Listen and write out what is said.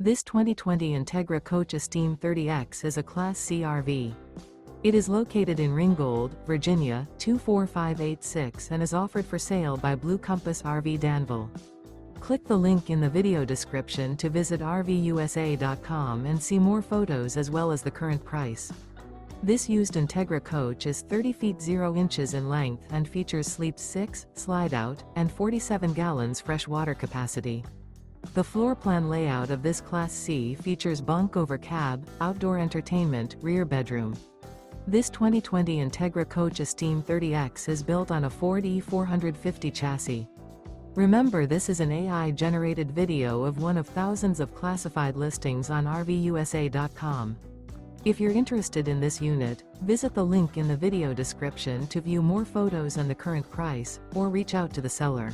This 2020 Entegra Coach Esteem 30X is a Class C RV. It is located in Ringgold, Virginia, 24586 and is offered for sale by Blue Compass RV Danville. Click the link in the video description to visit RVUSA.com and see more photos as well as the current price. This used Entegra coach is 30 feet 0 inches in length and features sleep 6, slide-out, and 47 gallons fresh water capacity. The floor plan layout of this Class C features bunk over cab, outdoor entertainment, rear bedroom. This 2020 Entegra Coach Esteem 30X is built on a Ford E450 chassis. Remember, this is an AI-generated video of one of thousands of classified listings on RVUSA.com. If you're interested in this unit, visit the link in the video description to view more photos and the current price, or reach out to the seller.